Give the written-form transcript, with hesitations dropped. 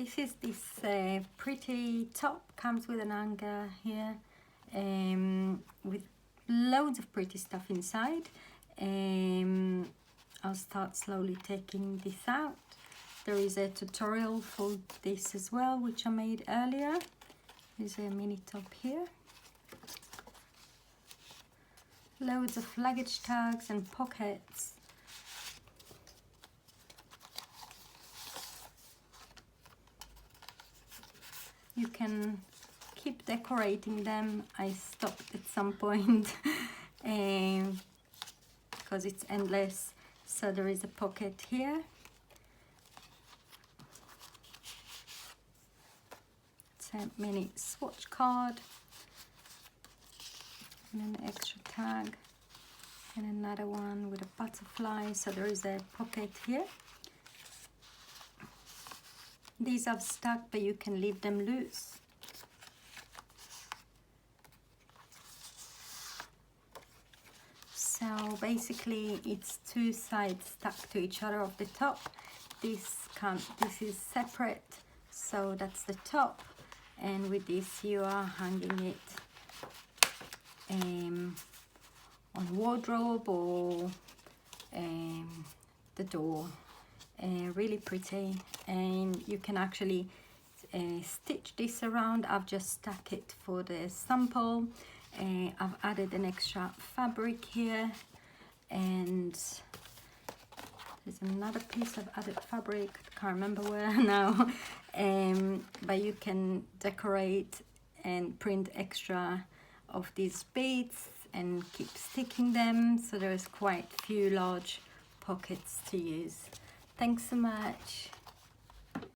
This is this pretty top, comes with an hanger here with loads of pretty stuff inside. I'll start slowly taking this out. There is a tutorial for this as well, which I made earlier. There's a mini top here. Loads of luggage tags and pockets. You can keep decorating them. I stopped at some point because it's endless. So there is a pocket here. It's a mini swatch card and an extra tag and another one with a butterfly. So there is a pocket here. These I've stuck, but you can leave them loose. So basically it's two sides stuck to each other of the top. This is separate, so that's the top, and with this you are hanging it on wardrobe or the door. Really pretty, and you can actually stitch this around. I've just stuck it for the sample. I've added an extra fabric here, and there's another piece of added fabric, can't remember where now. But you can decorate and print extra of these beads and keep sticking them, so there's quite few large pockets to use. Thanks so much.